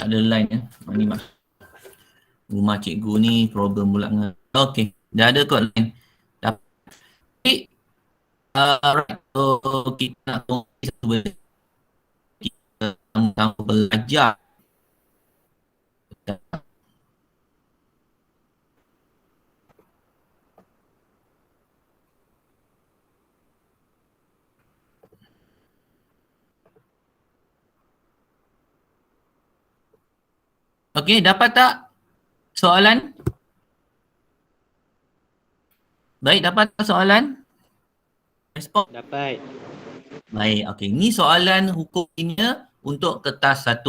Tak ada line ya. Ni rumah cikgu ni problem pula dengan. Okey, dah ada kot line. Tapi right, so kita nak kongsi satu benda. Kita tentang belajar. Okey, dapat tak soalan? Baik, dapat tak soalan? Respon? Dapat. Baik, okey. Ni soalan hukumnya untuk kertas 1.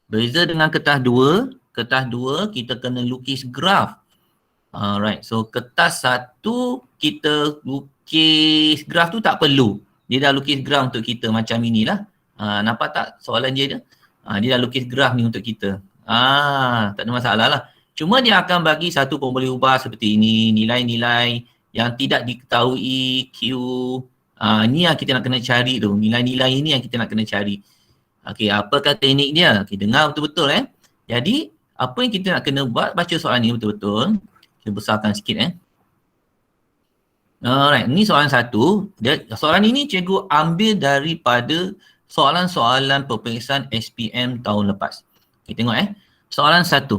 Beza dengan kertas 2. Kertas 2 kita kena lukis graf. Alright, so kertas 1 kita lukis graf tu tak perlu. Dia dah lukis graf untuk kita macam inilah. Nampak tak soalan dia? Dia dah lukis graf ni untuk kita. Tak ada masalah lah. Cuma dia akan bagi satu pun boleh ubah seperti ini. Nilai-nilai yang tidak diketahui Q. Ni yang kita nak kena cari tu. Nilai-nilai ini yang kita nak kena cari. Okey, apakah teknik dia? Okey, dengar betul-betul Jadi, apa yang kita nak kena buat? Baca soalan ni betul-betul. Kita besarkan sikit Alright, ni soalan 1. Soalan ini cikgu ambil daripada soalan-soalan peperiksaan SPM tahun lepas. Kita tengok soalan 1.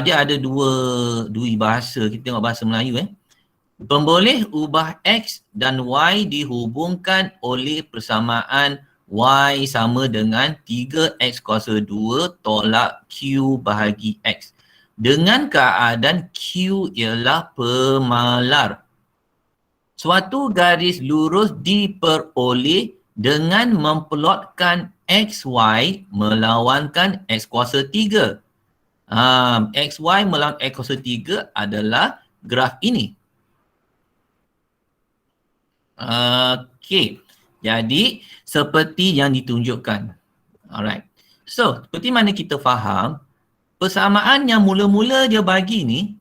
Dia ada dua bahasa. Kita tengok bahasa Melayu Pemboleh ubah X dan Y dihubungkan oleh persamaan Y sama dengan 3X kuasa 2 tolak Q bahagi X. Dengan keadaan Q ialah pemalar. Suatu garis lurus diperoleh dengan memplotkan XY melawankan X kuasa 3. XY melawan X kuasa 3 adalah graf ini. Okey. Jadi, seperti yang ditunjukkan. Alright. So, seperti mana kita faham, persamaan yang mula-mula dia bagi ni,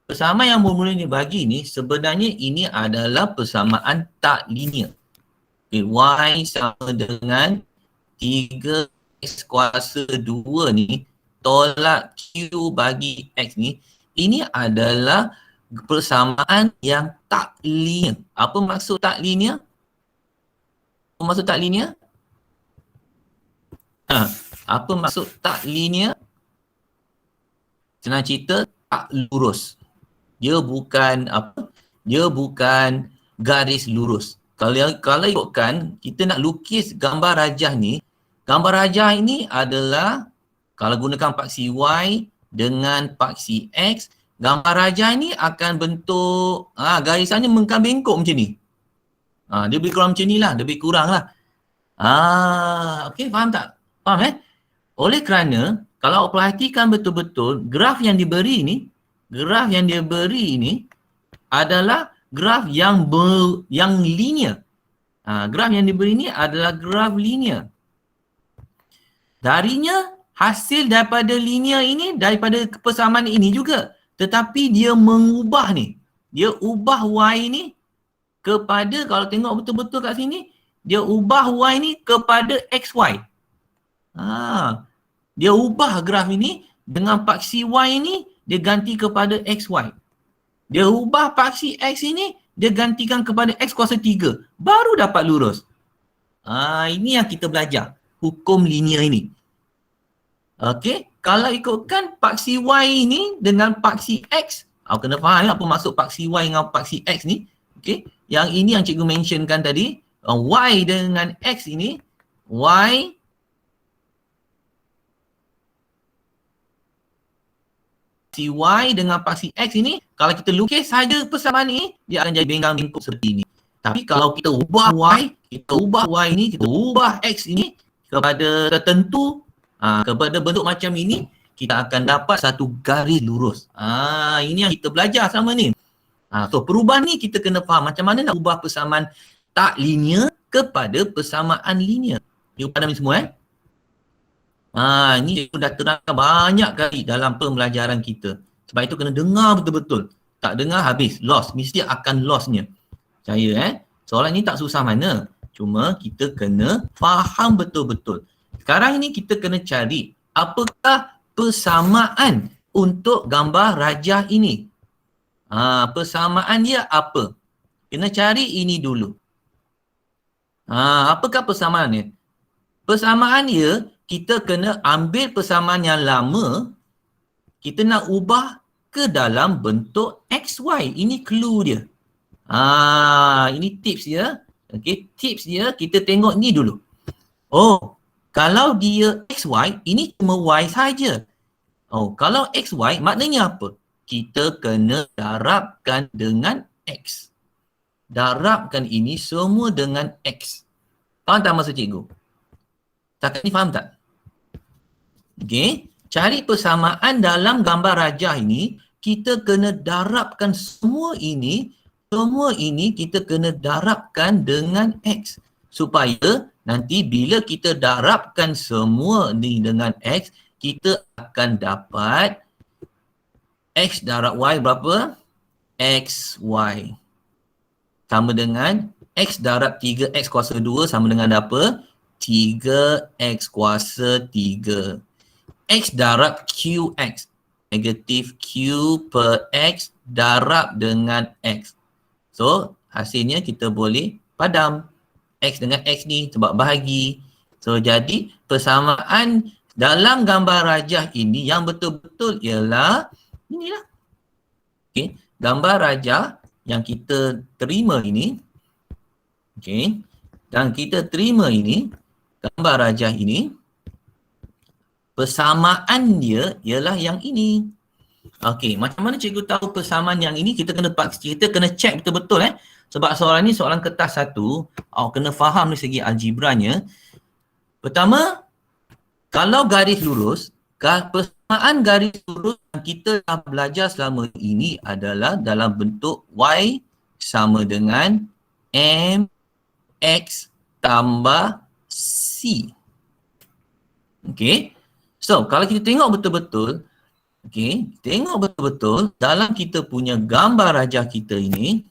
persamaan yang mula-mula dia bagi ni, sebenarnya ini adalah persamaan tak linear. Y sama dengan 3X kuasa 2 ni, tolak Q bagi X ni, ini adalah persamaan yang tak linear. Apa maksud tak linear? Apa maksud tak linear? Apa maksud tak linear? Senang cerita, tak lurus. Dia bukan apa? Dia bukan garis lurus. Kalau ikutkan, kita nak lukis gambar rajah ni, gambar rajah ini adalah kalau gunakan paksi Y dengan paksi X, gambar rajah ni akan bentuk garisannya bengkok macam ni. Dia lebih kurang macam ni lah, lebih kurang lah. Okey, faham tak? Faham Oleh kerana kalau perhatikan betul-betul graf yang diberi ni, adalah graf yang linear. Graf yang diberi ni adalah graf linear. Darinya hasil daripada linear ini, daripada persamaan ini juga. Tetapi dia mengubah ni. Dia ubah Y ni kepada, kalau tengok betul-betul kat sini, dia ubah Y ni kepada XY. Dia ubah graf ini dengan paksi Y ini, dia ganti kepada XY. Dia ubah paksi X ini, dia gantikan kepada X kuasa 3. Baru dapat lurus. Ini yang kita belajar. Hukum linear ini. Okey, kalau ikutkan paksi Y ini dengan paksi X, kena faham apa maksud paksi Y dengan paksi X ni. Okey, yang ini yang cikgu mentionkan tadi, Y dengan X ini, Y paksi Y dengan paksi X ini, kalau kita lukis saja persamaan ni, dia akan jadi bengkok seperti ini. Tapi kalau kita ubah Y, kita ubah X ini kepada tertentu, kepada bentuk macam ini, kita akan dapat satu garis lurus. Ini yang kita belajar sama ni. So perubahan ni kita kena faham macam mana nak ubah persamaan tak linear kepada persamaan linear. You faham ni semua Ini dah terangkan banyak kali dalam pembelajaran kita. Sebab itu kena dengar betul-betul. Tak dengar habis, lost. Mesti akan lostnya. Percaya Soalan ni tak susah mana. Cuma kita kena faham betul-betul. sekarang ini kita kena cari apakah persamaan untuk gambar rajah ini. Persamaan dia apa? Kena cari ini dulu. Apakah persamaan dia? Persamaan dia, kita kena ambil persamaan yang lama, kita nak ubah ke dalam bentuk XY. Ini clue dia. Ini tips dia. Okay, tips dia kita tengok ni dulu. Oh, kalau dia XY, ini cuma Y saja. Oh, kalau XY maknanya apa? Kita kena darabkan dengan X. Darabkan ini semua dengan X. Faham tak maksud cikgu? Takat ni faham tak? Okay. Cari persamaan dalam gambar rajah ini, kita kena darabkan semua ini kita kena darabkan dengan X. Supaya nanti bila kita darabkan semua ni dengan X, kita akan dapat X darab Y berapa? XY. Sama dengan X darab 3X kuasa 2 sama dengan apa? 3X kuasa 3. X darab QX. Negatif Q per X darab dengan X. So, hasilnya kita boleh padam. X dengan X ni sebab bahagi. So, jadi persamaan dalam gambar rajah ini yang betul-betul ialah inilah. Okay. Gambar rajah yang kita terima ini. Okay. Dan kita terima ini, gambar rajah ini, persamaan dia ialah yang ini. Okey, macam mana cikgu tahu persamaan yang ini? Kita kena check betul-betul Sebab soalan ni soalan kertas 1, kena faham dari segi algebranya. Pertama, kalau garis lurus, persamaan garis lurus yang kita dah belajar selama ini adalah dalam bentuk Y sama dengan MX tambah C. Okey. So, kalau kita tengok betul-betul, dalam kita punya gambar rajah kita ini,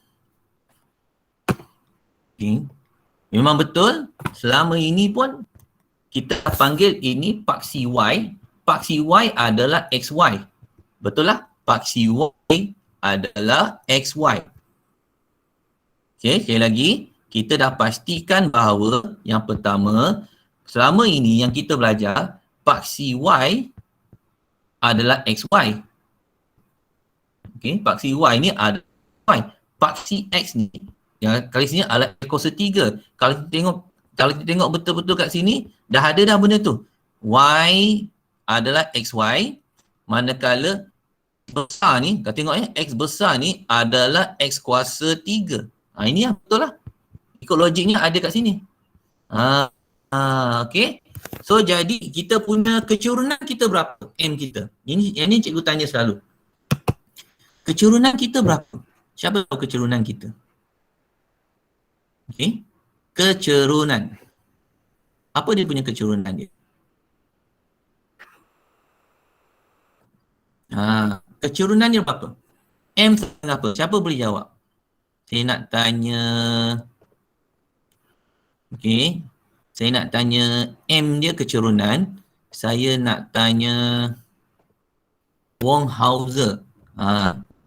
memang betul, selama ini pun kita panggil ini paksi Y. Paksi Y adalah XY. Betul lah? Paksi Y adalah XY. Okey, sekali lagi, kita dah pastikan bahawa yang pertama, selama ini yang kita belajar, paksi Y adalah XY. Okey, paksi Y ni adalah Y. Paksi X ni, yang kali sini adalah X kuasa 3. Kalau kita tengok betul-betul kat sini, dah ada dah benda tu. Y adalah XY, manakala besar ni, kalau tengok X besar ni adalah X kuasa 3. Ini yang betul lah. Ikut logiknya ada kat sini. Okey. So, jadi kita punya kecurunan kita berapa? M kita. Ini cikgu tanya selalu. Kecurunan kita berapa? Siapa tahu kecurunan kita? Okey. Kecurunan. Apa dia punya kecurunan dia? Kecurunan dia berapa? M berapa? Siapa boleh jawab? Saya nak tanya. Okey. Saya nak tanya M dia kecurunan. Saya nak tanya Wong Hauser.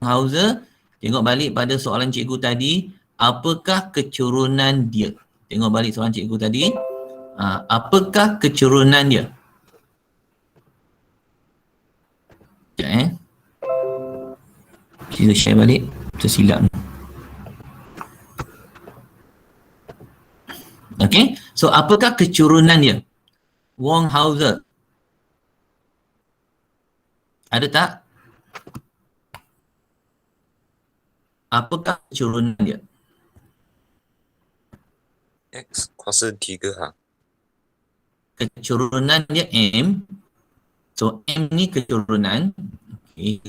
Hauser, tengok balik pada soalan cikgu tadi. Apakah kecurunan dia? Tengok balik soalan cikgu tadi. Apakah kecurunan dia? Sekejap Kita share balik. Tersilap. Okay, so apakah kecurunan dia? Wong Hauser. Ada tak? Apakah kecurunan dia? X kuasa 3 Kecurunan dia M. So M ni kecurunan. Okay.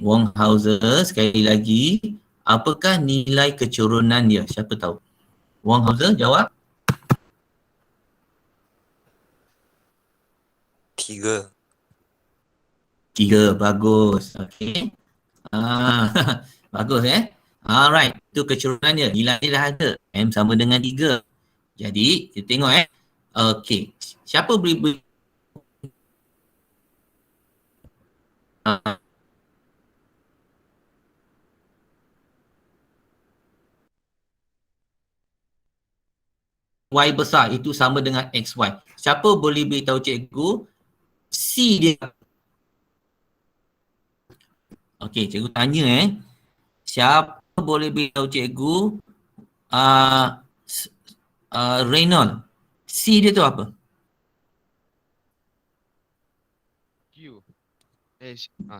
Wong Hauser, sekali lagi. Apakah nilai kecurunan dia? Siapa tahu? Wong Hauser jawab. 3. 3, bagus. Okey. Bagus Alright, itu kecurunan dia. Nilai dia dah ada. M sama dengan 3. Jadi, kita tengok Okey. Siapa beri Y besar itu sama dengan XY. Siapa boleh beritahu cikgu C dia? Okey, cikgu tanya siapa boleh beritahu cikgu uh, Reynolds, C dia tu apa? Q.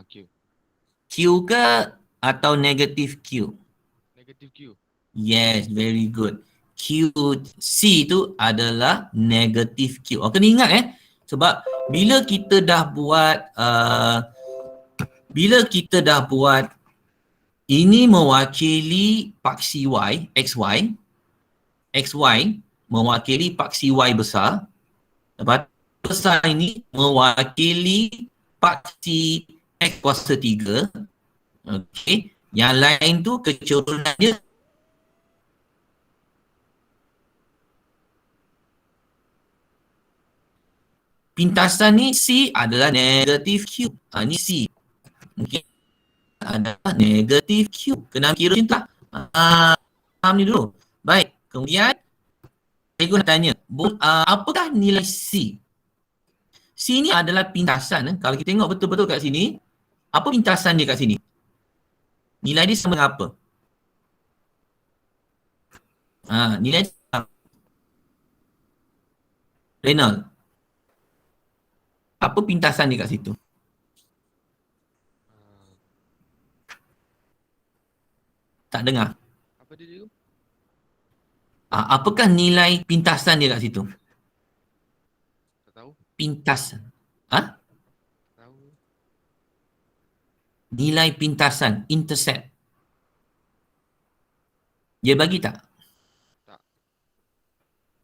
Q. Q ke atau negatif Q? Negative Q. Yes, very good. Q, C tu adalah negatif Q. Oh, kena ingat sebab bila kita dah buat ini mewakili paksi Y, XY, XY mewakili paksi Y besar. Lepas besar ini mewakili paksi X kuasa 3. Okey. Yang lain tu kecurunan dia pintasan ni C adalah negatif Q. Ni C. Mungkin adalah negatif Q. Kena kira macam tu lah. Faham ni dulu. Baik. Kemudian cikgu nak tanya, apakah nilai C? C ni adalah pintasan. Kalau kita tengok betul-betul kat sini, apa pintasan dia kat sini? Nilai dia sama dengan apa? Nilai dia sama. Reynolds. Apa pintasan dia kat situ? Tak dengar. Apa dia tu? Apakah nilai pintasan dia kat situ? Tak tahu. Pintasan. Tak tahu. Nilai pintasan, intercept. Dia bagi tak? Tak.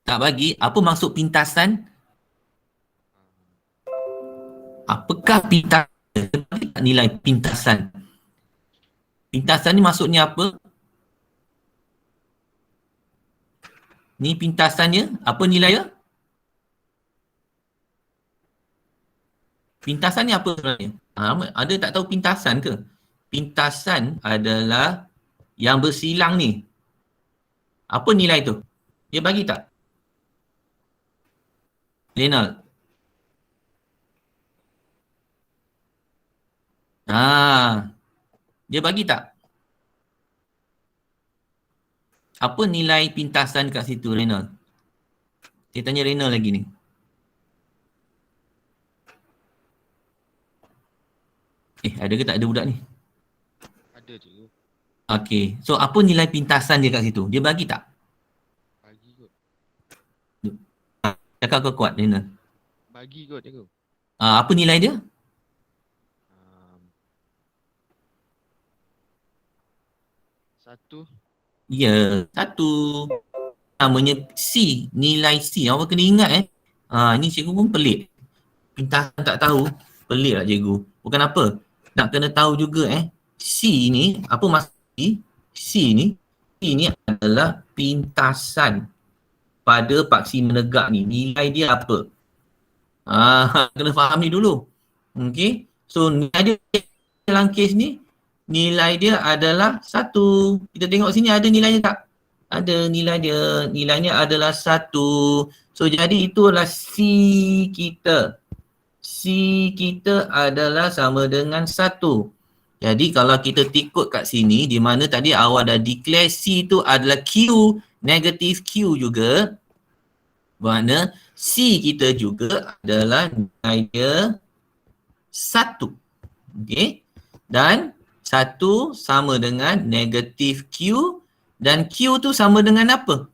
Tak bagi. Apa maksud pintasan? Apakah pintasan? Dia bagi tak nilai pintasan? Pintasan ni maksudnya apa? Ni pintasannya, apa nilai dia? Pintasan ni apa sebenarnya? Ada tak tahu pintasan ke? Pintasan adalah yang bersilang ni. Apa nilai tu? Dia bagi tak? Reynolds. Dia bagi tak? Apa nilai pintasan kat situ, Reynolds? Dia tanya Reynolds lagi ni. Ada ke tak ada budak ni? Ada cikgu. Okey. So, apa nilai pintasan dia kat situ? Dia bagi tak? Bagi kot. Cakap kau kuat, Reynolds. Bagi kot cikgu. Apa nilai dia? Satu. Ya, 1. Namanya C, nilai C. Awak kena ingat ni cikgu pun pelik. Pintasan tak tahu, pelik lah cikgu. Bukan apa, nak kena tahu juga C ni, apa maksud C ni? C ni adalah pintasan pada paksi menegak ni. Nilai dia apa? Kena faham ni dulu. Okey. So nilai dia dalam kes ni, nilai dia adalah 1. Kita tengok sini ada nilainya tak? Ada nilai dia. Nilainya adalah 1. So jadi itulah C kita. C kita adalah sama dengan 1. Jadi kalau kita tikut kat sini, di mana tadi awak dah declare C tu adalah Q, negatif Q juga. Bermakna C kita juga adalah nilai dia 1. Okey. Dan 1 sama dengan negatif Q dan Q tu sama dengan apa?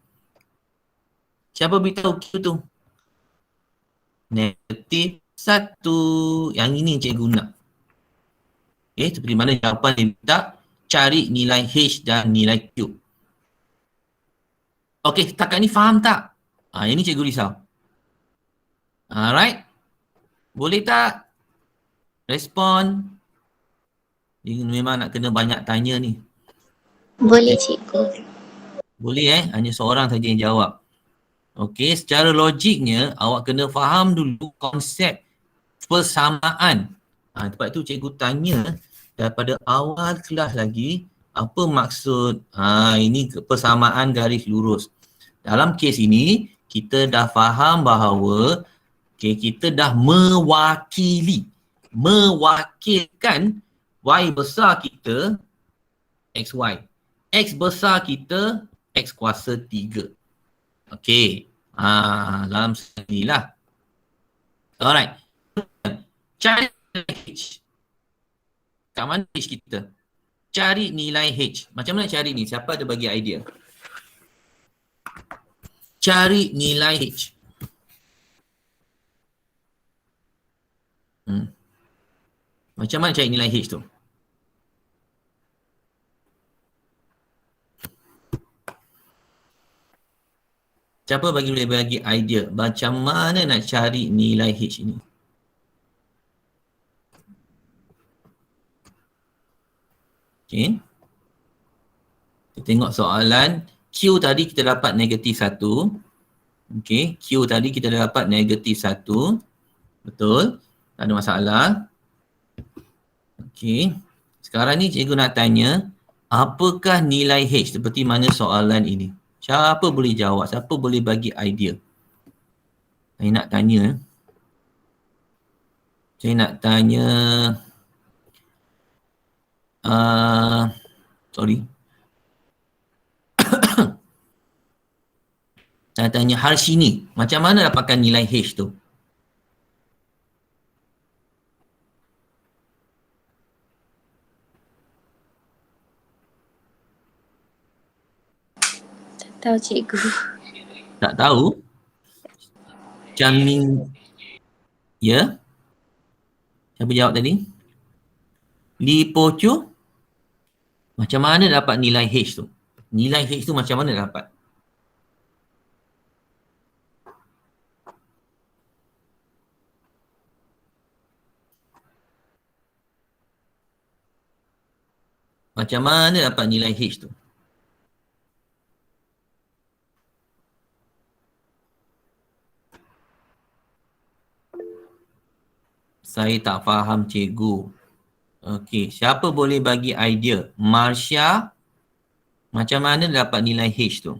Siapa beritahu Q tu? Negatif 1. Yang ini cikgu nak. Okay, seperti mana jawapan dia minta, cari nilai H dan nilai Q. Okey, setakat ni faham tak? Ini cikgu risau. Alright. Boleh tak? Respon. Dia memang nak kena banyak tanya ni. Boleh cikgu. Boleh hanya seorang saja yang jawab. Okey, secara logiknya awak kena faham dulu konsep persamaan. Sebab tu cikgu tanya daripada awal kelas lagi, apa maksud ini persamaan garis lurus. Dalam kes ini, kita dah faham bahawa kita dah mewakilkan Y besar kita XY. X besar kita X kuasa 3. Okey. Dalam sini lah. Alright. Cari H. Kat mana H kita? Cari nilai H. Macam mana cari ni? Siapa ada bagi idea? Cari nilai H. Macam mana cari nilai H tu? Siapa boleh bagi idea macam mana nak cari nilai H ini? Okay. Kita tengok soalan. Q tadi kita dapat -1. Okay. Q tadi kita dapat -1. Betul. Tak ada masalah. Okay. Sekarang ni cikgu nak tanya, apakah nilai H seperti mana soalan ini? Siapa boleh jawab? Siapa boleh bagi idea? Saya nak tanya. Sorry. Saya tanya Harshini, macam mana dapatkan nilai H tu? Tahu cikgu. Tak tahu? Macam ni. Ya? Siapa jawab tadi? Li Po Chu? Macam mana dapat nilai H tu? Nilai H tu macam mana dapat? Macam mana dapat nilai H tu? Saya tak faham cikgu. Okey, siapa boleh bagi idea? Marsha, macam mana dapat nilai H tu?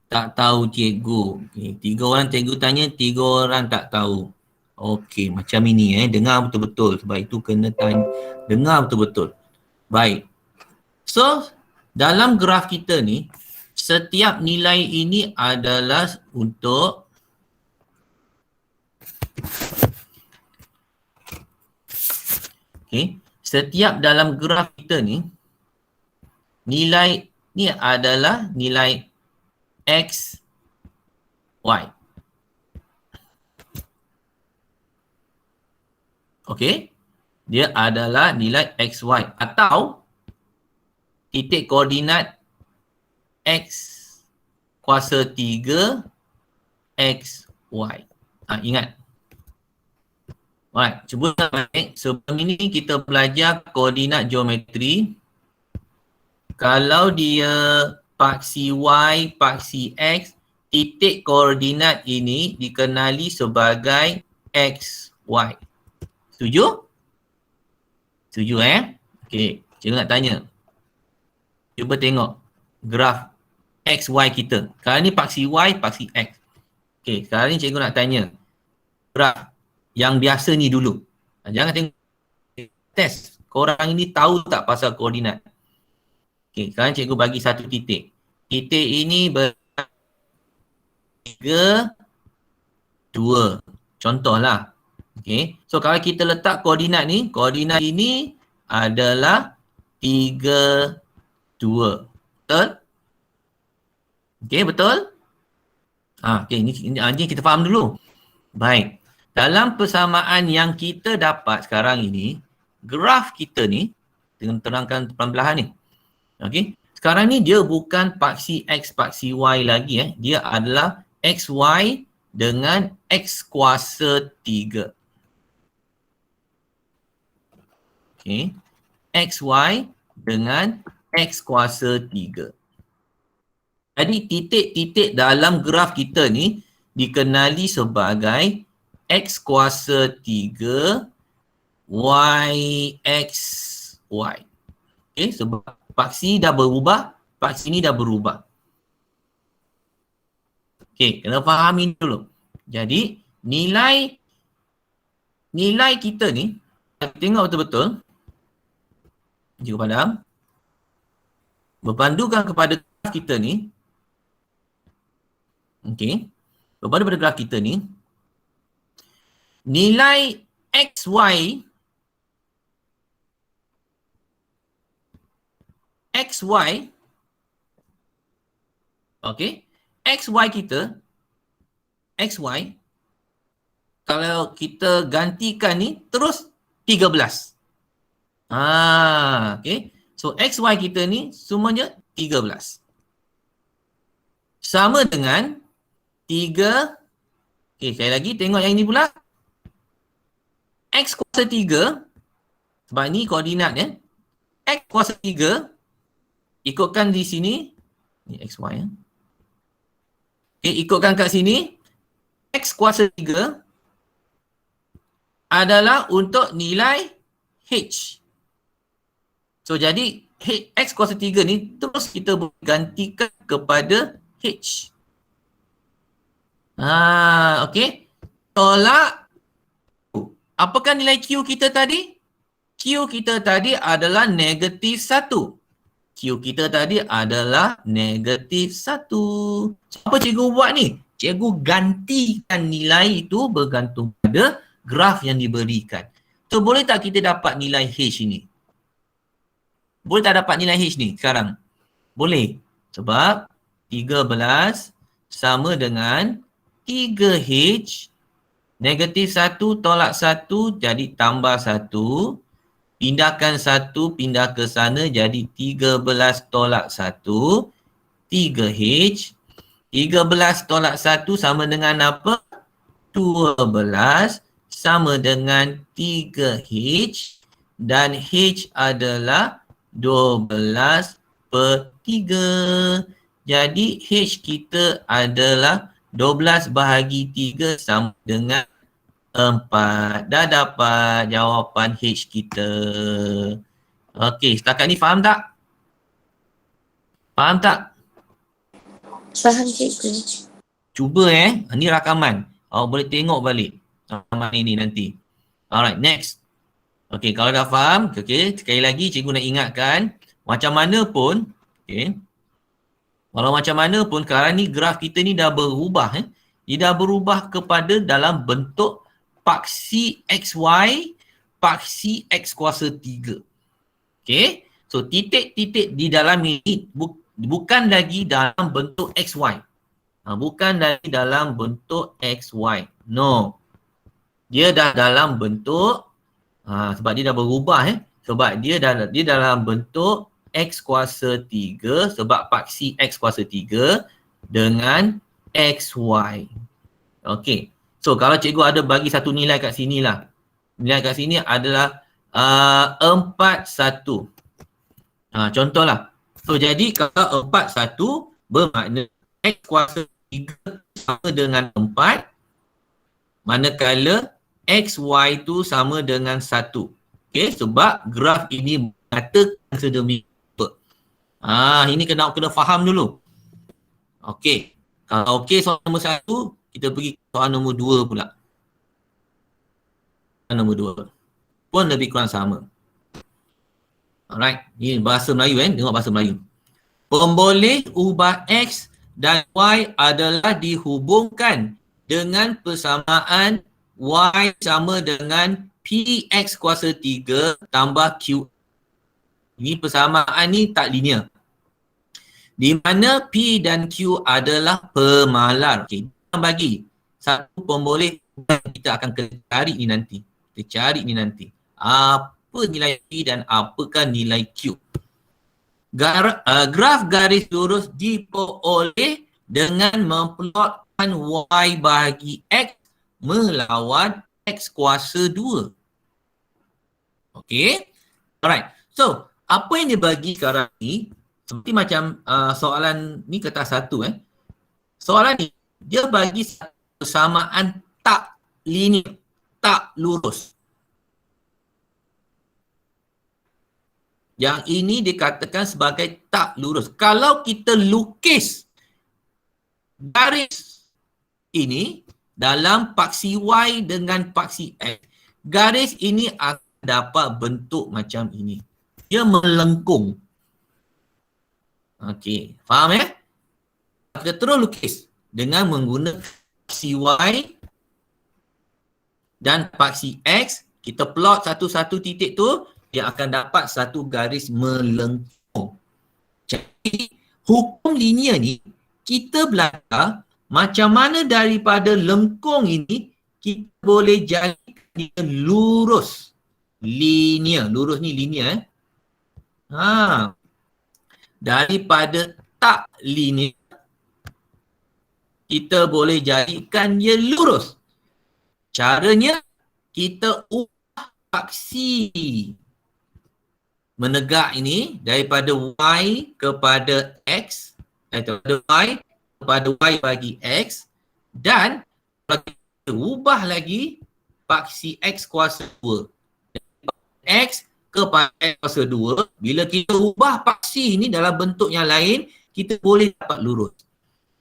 Tak tahu cikgu. Okay. 3 orang cikgu tanya, 3 orang tak tahu. Okey, macam ini dengar betul-betul. Sebab itu kena tanya, dengar betul-betul. Baik. So, dalam graf kita ni, setiap nilai ini adalah untuk setiap dalam graf kita ni, nilai ni adalah nilai X, Y. Okey. Dia adalah nilai XY atau titik koordinat X kuasa 3 XY. Ingat. Alright, cuba baik. Sebelum ini kita belajar koordinat geometri. Kalau dia paksi Y, paksi X, titik koordinat ini dikenali sebagai XY. Setuju? Setuju Okey, cikgu nak tanya. Cuba tengok graf XY kita. Sekarang ni paksi Y, paksi X. Okey, sekarang ni cikgu nak tanya. Graf yang biasa ni dulu. Jangan tengok test. Korang ini tahu tak pasal koordinat? Okey, sekarang cikgu bagi satu titik. Titik ini 3, 2. Contohlah. Okey. So kalau kita letak koordinat ni, koordinat ini adalah 3, 2. Betul? Okey, betul? Okey, ini kita faham dulu. Baik. Dalam persamaan yang kita dapat sekarang ini, graf kita ni, dengan terangkan pelan-pelan ni. Okey. Sekarang ni dia bukan paksi X, paksi Y lagi. Dia adalah XY dengan X kuasa 3. Okay. XY dengan X kuasa 3. Jadi titik-titik dalam graf kita ni dikenali sebagai X kuasa 3 Y X Y. Okay, sebab paksi dah berubah, paksi ni dah berubah. Okay, kena fahami dulu. Jadi, nilai kita ni, tengok betul-betul. Cikgu padam. Berpandukan kepada graf kita ni. Okay. Berpandu pada graf kita ni. Nilai XY okay, XY kita, XY, kalau kita gantikan ni, terus 13. Okay. So, XY kita ni, semuanya 13. Sama dengan 3, okay, sekali lagi, tengok yang ini pula. X kuasa 3, sebab ni koordinat ya. X kuasa 3, ikutkan di sini, ni XY ya. Okay, ikutkan kat sini, X kuasa 3 adalah untuk nilai H. So, jadi X kuasa 3 ni terus kita gantikan kepada H. Okay. Tolak. Apakah nilai Q kita tadi? Q kita tadi adalah negatif 1. Q kita tadi adalah negatif 1. So, apa cikgu buat ni? Cikgu gantikan nilai itu bergantung pada graf yang diberikan. So, boleh tak kita dapat nilai H ini? Boleh tak dapat nilai H ni sekarang? Boleh. Sebab 13 sama dengan 3H, negatif 1 tolak 1 jadi tambah 1. Pindahkan 1, pindah ke sana jadi 13 tolak 1, 3H. 13 tolak 1 sama dengan apa? 12 sama dengan 3H dan H adalah 12 per 3. Jadi H kita adalah 12 bahagi 3 sama dengan 4. Dah dapat jawapan H kita. Okey, setakat ni faham tak? Faham tak? Faham cikgu. Cuba ni rakaman. Awak boleh tengok balik rakaman ini nanti. Alright, next. Okey, kalau dah faham, okey, sekali lagi cikgu nak ingatkan, macam mana pun, okey, walau macam mana pun sekarang ni graf kita ni dah berubah. Dia dah berubah kepada dalam bentuk paksi XY, paksi X kuasa 3. Okay. So, titik-titik di dalam ini bukan lagi dalam bentuk XY. Bukan lagi dalam bentuk XY. No. Dia dah dalam bentuk, sebab dia dah berubah. Sebab dia dalam bentuk X kuasa 3, sebab paksi X kuasa 3 dengan XY. Okay. So, kalau cikgu ada bagi satu nilai kat sini lah. Nilai kat sini adalah 41. Contohlah. So, jadi kalau 41 bermakna X kuasa 3 sama dengan 4. Manakala XY tu sama dengan 1. Okay, sebab graf ini mengatakan sedemikian rupa. Ini kena faham dulu. Okay. Kalau okay soalan nombor 1, kita pergi soalan nombor 2 pula. Soalan nombor 2. Pun lebih kurang sama. Alright. Ini bahasa Melayu Tengok bahasa Melayu. Pemboleh ubah X dan Y adalah dihubungkan dengan persamaan Y sama dengan PX kuasa 3 tambah Q. Ini persamaan ni tak linear. Di mana P dan Q adalah pemalar. Okey, bagi satu pemboleh kita akan cari ni nanti. Kita cari ni nanti. Apa nilai P dan apakah nilai Q? Graf garis lurus diperoleh dengan memplot Y bahagi X melawan X kuasa 2. Okay. Alright. So, apa yang dia bagi sekarang ni, seperti macam soalan ni kertas 1 Soalan ni, dia bagi persamaan tak linear, tak lurus. Yang ini dikatakan sebagai tak lurus. Kalau kita lukis garis ini dalam paksi Y dengan paksi X, garis ini akan dapat bentuk macam ini. Dia melengkung. Okey, faham ya? Kita terus lukis dengan menggunakan paksi Y dan paksi X. Kita plot satu-satu titik tu, dia akan dapat satu garis melengkung. Jadi, hukum linear ni, kita belajar macam mana daripada lengkung ini, kita boleh jadikan dia lurus. Linear. Lurus ni linear. Daripada tak linear, kita boleh jadikan dia lurus. Caranya, kita ubah paksi menegak ini daripada Y kepada X, daripada Y kepada Y bagi X, dan kita ubah lagi paksi X kuasa 2. X kepada X kuasa 2, bila kita ubah paksi ini dalam bentuk yang lain, kita boleh dapat lurus.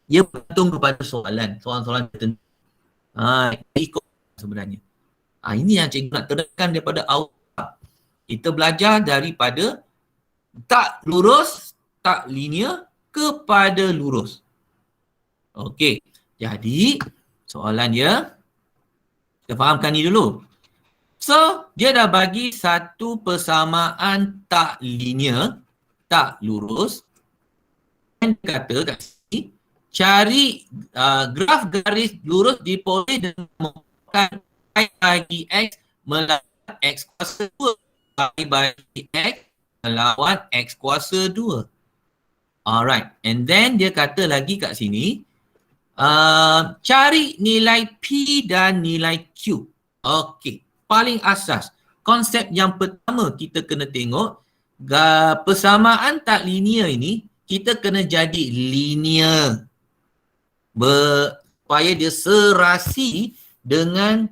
Ia bergantung kepada soalan-soalan tertentu. Ikut sebenarnya. Ini yang cikgu nak terangkan daripada awal. Kita belajar daripada tak lurus, tak linear kepada lurus. Okey. Jadi, soalan dia, kita fahamkan ni dulu. So, dia dah bagi satu persamaan tak linear, tak lurus. Dan kata kat sini, cari graf garis lurus diperoleh dengan menggunakan Y bagi X melawan X kuasa 2. Y bagi X melawan X kuasa 2. Alright. And then dia kata lagi kat sini, cari nilai P dan nilai Q. Okey. Paling asas. Konsep yang pertama kita kena tengok, persamaan tak linear ini, kita kena jadi linear. Supaya dia serasi dengan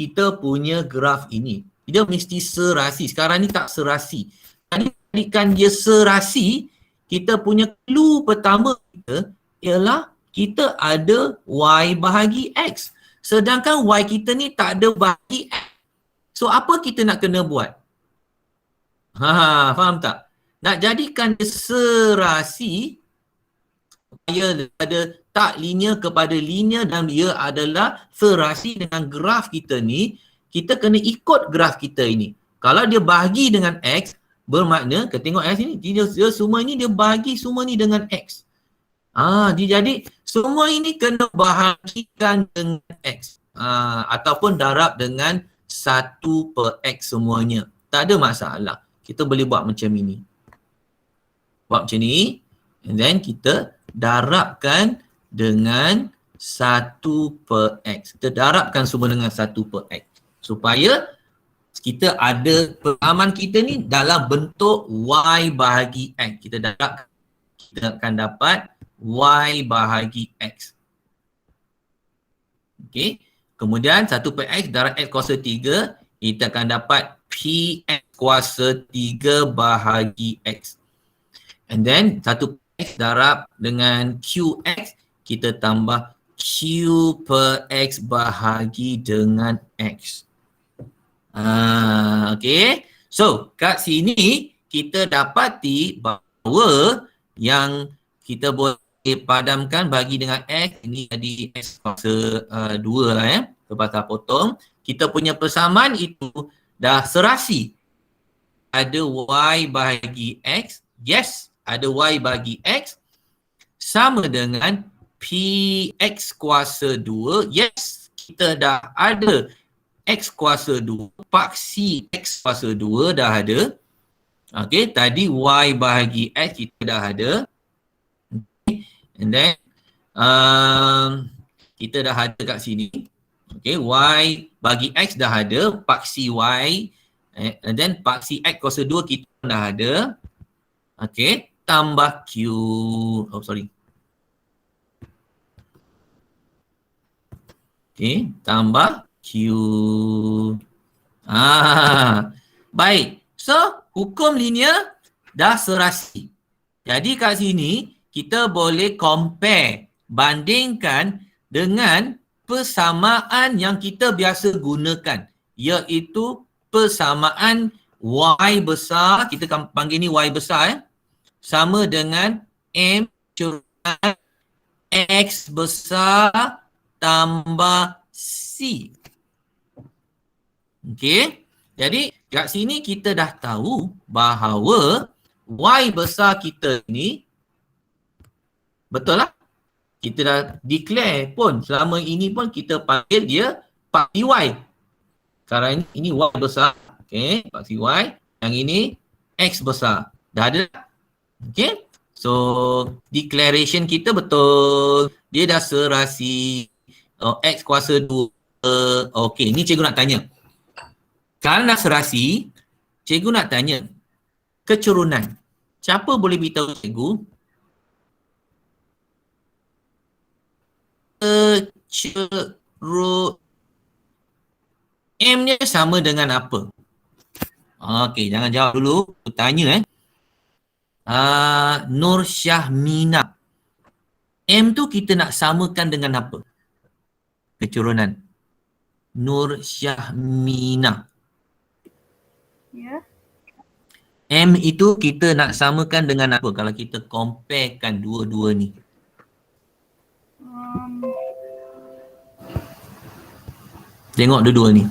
kita punya graf ini. Dia mesti serasi. Sekarang ni tak serasi. Jadi, jadikan dia serasi, kita punya clue pertama kita ialah kita ada Y bahagi X. Sedangkan Y kita ni tak ada bahagi X. So, apa kita nak kena buat? Faham tak? Nak jadikan dia serasi, supaya ada tak linear kepada linear dan dia adalah serasi dengan graf kita ni, kita kena ikut graf kita ini. Kalau dia bahagi dengan X, bermakna, kita tengok X ni, dia semua ni dia bahagi semua ni dengan X. Dia jadi, semua ini kena bahagikan dengan X. Ataupun darab dengan 1 per X semuanya. Tak ada masalah. Kita boleh buat macam ini. Buat macam ni. And then kita darabkan dengan 1 per X. Kita darabkan semua dengan 1 per X. Supaya kita ada persamaan kita ni dalam bentuk Y bahagi X. Kita darabkan. Kita akan dapat Y bahagi X. Okey. Kemudian 1 per X darab X kuasa 3, kita akan dapat PX kuasa 3 bahagi X. And then 1 per X darab dengan QX, kita tambah Q per X bahagi dengan X. Okay. So, kat sini kita dapati bahawa yang kita boleh padamkan bagi dengan X, ini jadi X kuasa 2 lah lepas potong. Kita punya persamaan itu dah serasi. Ada Y bahagi X, yes, ada Y bagi X, sama dengan PX kuasa 2, yes, kita dah ada X kuasa 2, paksi X kuasa 2 dah ada. Okay, tadi Y bahagi X kita dah ada. And then kita dah ada kat sini. Okay, Y bagi X dah ada, paksi Y, and then paksi X kuasa 2 kita dah ada. Okay, tambah Q, oh sorry. Okay, tambah Q. Baik. So, hukum linear dah serasi. Jadi kat sini, kita boleh compare, bandingkan dengan persamaan yang kita biasa gunakan, iaitu persamaan Y besar, kita panggil ni Y besar, sama dengan M curangan X besar tambah C. Okey. Jadi kat sini kita dah tahu bahawa Y besar kita ni betul lah. Kita dah declare pun selama ini pun kita panggil dia paksi Y. Sekarang ini Y besar. Okey, paksi Y. Yang ini X besar. Dah ada. Okey. So declaration kita betul. Dia dah serasi. X kuasa 2. Okey, ni cikgu nak tanya. Kalau dah serasi, cikgu nak tanya kecurunan. Siapa boleh beritahu cikgu? M-nya sama dengan apa? Okey, jangan jawab dulu. Aku tanya Nur Syahmina. M tu kita nak samakan dengan apa? Kecurunan. Nur Syahmina. Ya. M itu kita nak samakan dengan apa kalau kita comparekan dua-dua ni? Tengok dua-dua ni.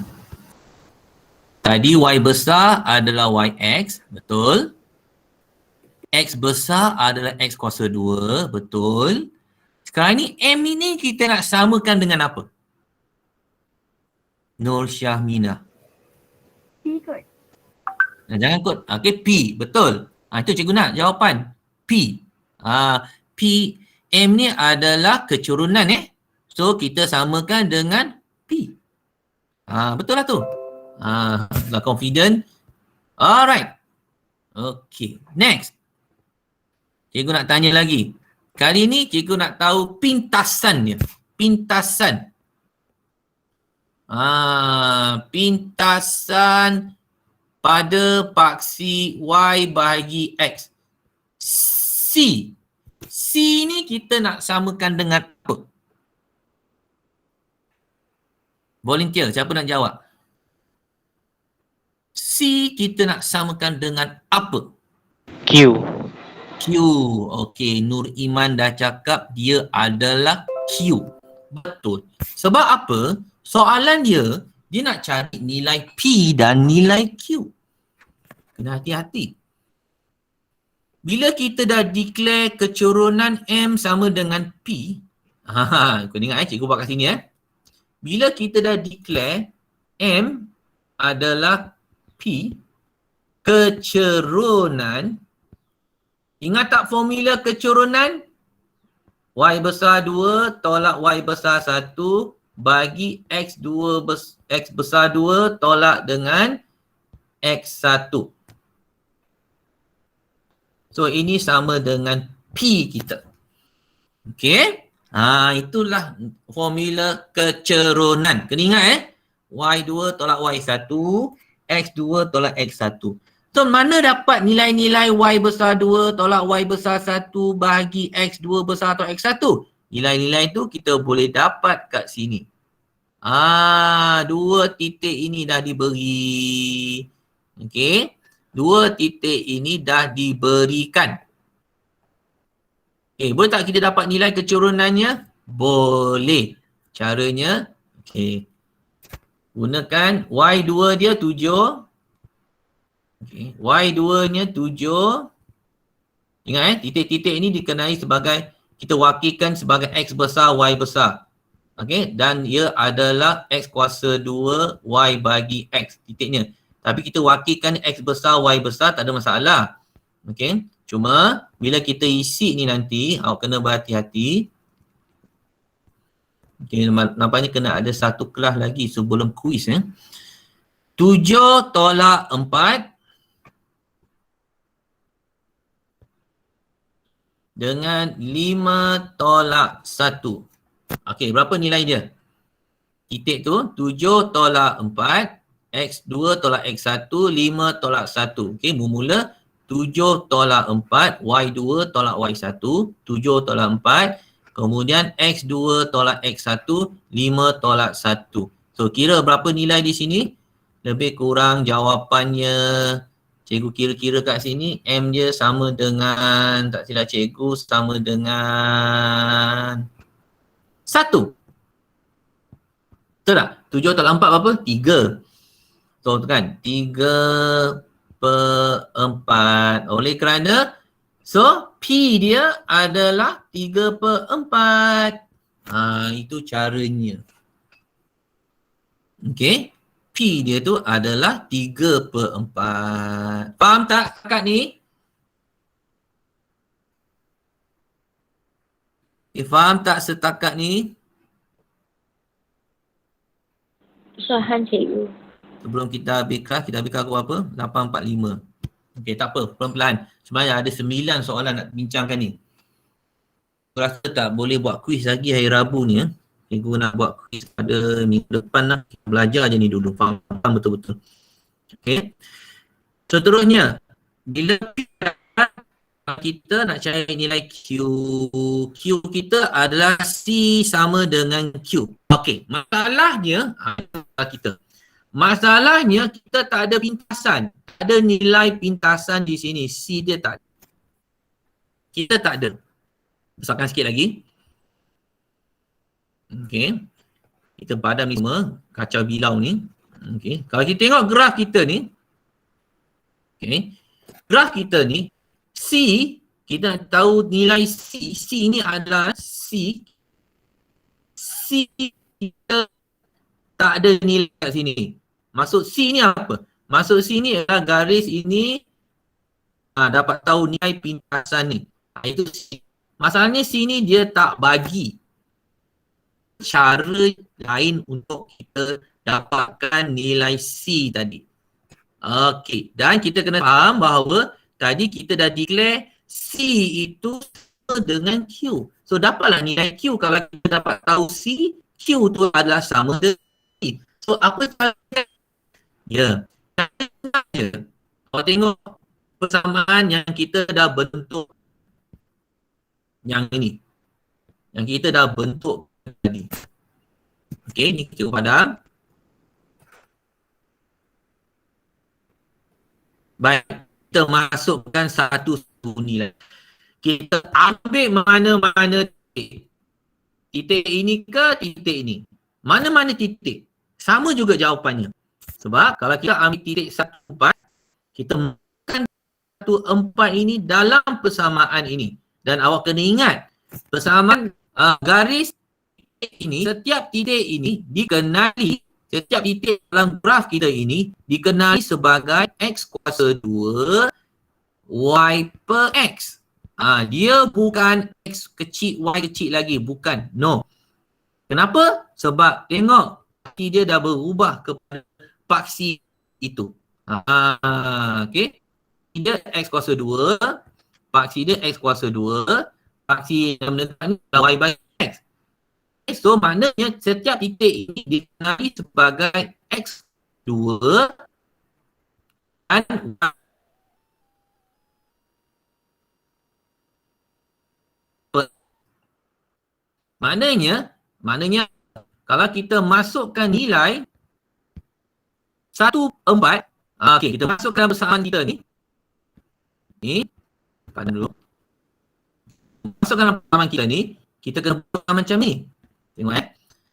Tadi Y besar adalah YX, betul. X besar adalah X kuasa 2, betul. Sekarang ni M ini kita nak samakan dengan apa? Nur Syahmina. P kot. Jangan kot. Okey, P. Betul. Itu cikgu nak jawapan. P. P. M ni adalah kecurunan So, kita samakan dengan P. Betul lah tu. Dah confident. Alright. Okey. Next. Cikgu nak tanya lagi. Kali ni cikgu nak tahu pintasan dia. Pintasan. Pintasan pada paksi Y bahagi X. C. C ni kita nak samakan dengan apa? Volunteer, siapa nak jawab? C kita nak samakan dengan apa? Q. Q. Okey, Nur Iman dah cakap dia adalah Q. Betul. Sebab apa? Soalan dia nak cari nilai P dan nilai Q. Kena hati-hati. Bila kita dah declare kecurunan M sama dengan P, kau ingat cikgu buat kat sini Bila kita dah declare M adalah P, kecurunan, ingat tak formula kecurunan? Y besar 2 tolak Y besar 1 bagi X besar 2 tolak dengan X1. So ini sama dengan P kita. Okey. Itulah formula kecurunan. Kena ingat Y2 tolak Y1, X2 tolak X1. So mana dapat nilai-nilai Y besar 2 tolak Y besar 1 bahagi X2 besar atau X1? Nilai-nilai tu kita boleh dapat kat sini. Dua titik ini dah diberi. Okey. Dua titik ini dah diberikan. Boleh tak kita dapat nilai kecurunannya? Boleh. Caranya, gunakan Y2 dia 7. Y2 nya 7. Ingat titik-titik ini dikenai sebagai, kita wakilkan sebagai X besar, Y besar. Dan ia adalah X kuasa 2, Y bagi X titiknya. Tapi kita wakilkan X besar, Y besar, tak ada masalah. Cuma bila kita isi ni nanti, awak kena berhati-hati. Okay, nampaknya kena ada satu kelas lagi sebelum kuis. 7 tolak 4 dengan 5 tolak 1. Okey, berapa nilai dia? Titik tu 7 tolak 4, X2 tolak X1, 5 tolak 1. Okey, bermula 7 tolak 4, Y2 tolak Y1, 7 tolak 4, kemudian X2 tolak X1, 5 tolak 1. So, kira berapa nilai di sini? Lebih kurang jawapannya, cikgu kira-kira kat sini, M dia sama dengan, tak silap cikgu, sama dengan 1. Betul tak? 7 tolak 4 berapa? 3. So, tu kan? 3 per 4. Oleh kerana, so, P dia adalah 3 per 4. Itu caranya. Okay. P dia tu adalah 3 per 4. Faham tak kat ni? Faham tak setakat ni? Faham cikgu. Sebelum kita habis kelas aku apa? 8.45. Okey, tak apa. Pelan-pelan. Sebenarnya ada 9 soalan nak bincangkan ni. Aku rasa tak boleh buat kuis lagi hari Rabu ni. Cikgu nak buat kuis pada minggu depan lah. Kita belajar je ni dulu. Faham betul-betul. Okey. Seterusnya, bila kita nak cari nilai Q. Q kita adalah C sama dengan Q. Okey, Masalahnya kita tak ada pintasan. Tak ada nilai pintasan di sini. C dia tak ada. Kita tak ada. Besarkan sikit lagi. Okey. Kita padam ni semua. Kacau bilau ni. Okey. Kalau kita tengok graf kita ni. Okey. Graf kita ni. C. Kita tahu nilai C. C ni adalah C. C kita tak ada nilai kat sini. Maksud C ni apa? Maksud C ni adalah garis ini dapat tahu nilai pintasan ni. Itu C. Masalahnya C ni dia tak bagi cara lain untuk kita dapatkan nilai C tadi. Okey. Dan kita kena faham bahawa tadi kita dah declare C itu sama dengan Q. So dapatlah nilai Q kalau kita dapat tahu C, Q tu adalah sama dengan C. So apa caranya? Ya. Kalau tengok persamaan yang kita dah bentuk yang ini. Yang kita dah bentuk tadi. Okey, ni kita padam. Baik, kita masukkan satu nilai. Kita ambil mana-mana titik. Titik ini ke titik ini? Mana-mana titik. Sama juga jawapannya. Sebab kalau kita ambil titik 1, 4, kita masukkan 1, 4 ini dalam persamaan ini. Dan awak kena ingat, persamaan garis ini, setiap titik ini dikenali, setiap titik dalam graf kita ini dikenali sebagai X kuasa 2 Y per X. Dia bukan X kecil Y kecil lagi, bukan. No. Kenapa? Sebab tengok paksi dia dah berubah kepada paksi itu. Okey. Dia X kuasa 2, paksi dia X kuasa 2, paksi yang menentukan Y by X. So maknanya setiap titik ini dikenali sebagai X2 dan Maknanya kalau kita masukkan nilai 1, 4, okey, kita masukkan persamaan kita ni. Ni, pada dulu. Masukkan persamaan kita ni, kita kena buat macam ni. Tengok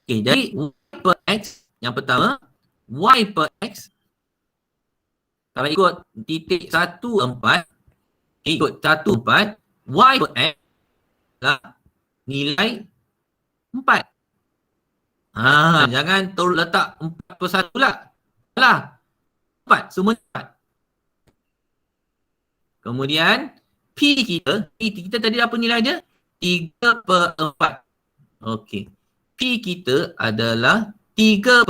okey, jadi Y per X yang pertama, Y per X kalau ikut titik 1, 4, ikut 1, 4, Y per X lah nilai 4. Jangan turun letak 4 per 1 pula. Alah. 4, semua 4. Kemudian P kita tadi apa nilai dia? 3 per 4. Okey. P P kita adalah 3/4.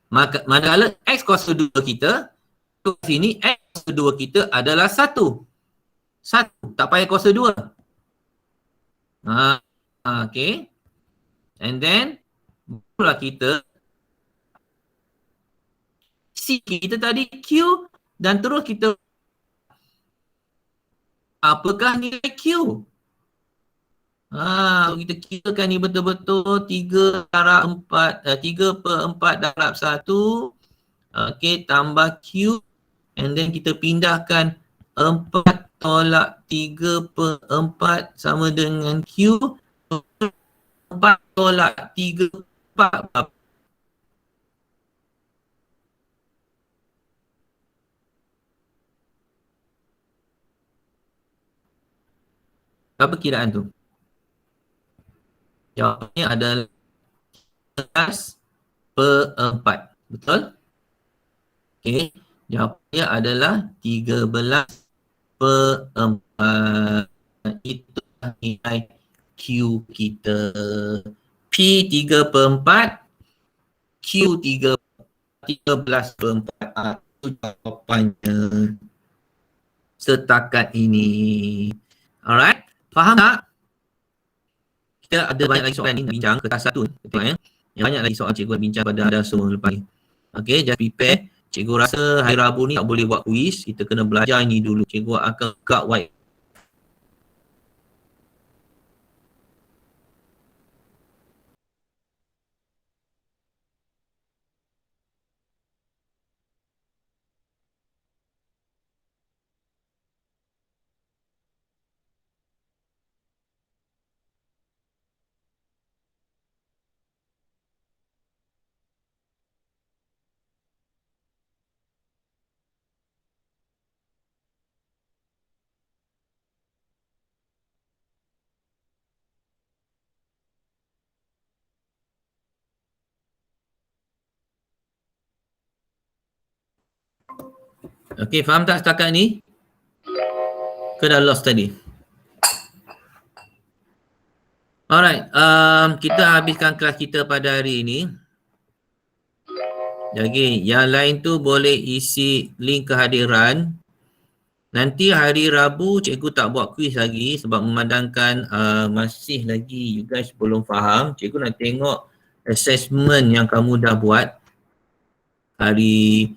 Maka manakala X kuasa 2 kita, sini X kuasa 2 kita adalah 1. 1. Tak payah kuasa 2. Okay. And then, barulah kita C kita tadi Q dan terus kita apakah nilai Q? Kita kirakan ni betul-betul 3/4 darab 1. Okay, tambah Q. And then kita pindahkan 4 tolak 3/4 sama dengan Q. 4 tolak 3/4. Apa kiraan tu? Jawapannya adalah 13/4. Betul? Okey. Jawapannya adalah 13/4. Itulah nilai Q kita. P 3/4. Q 13/4. Itu jawapannya setakat ini. Alright? Faham tak? Kita ada banyak lagi soalan ni nak bincang kertas 1. Tengok ya. Yang banyak lagi soalan cikgu nak bincang pada ada semua lepas ni. Okey, just prepare. Cikgu rasa hari Rabu ni tak boleh buat quiz. Kita kena belajar ini dulu. Cikgu akan buka white. Okey, faham tak setakat ni? Ke dah lost tadi? Alright, kita habiskan kelas kita pada hari ini. Jadi, yang lain tu boleh isi link kehadiran. Nanti hari Rabu cikgu tak buat quiz lagi sebab memandangkan masih lagi you guys belum faham. Cikgu nak tengok assessment yang kamu dah buat hari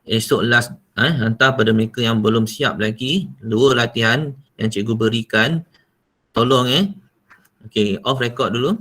esok last. Hantar pada mereka yang belum siap lagi 2 latihan yang cikgu berikan. Tolong Okay, off record dulu.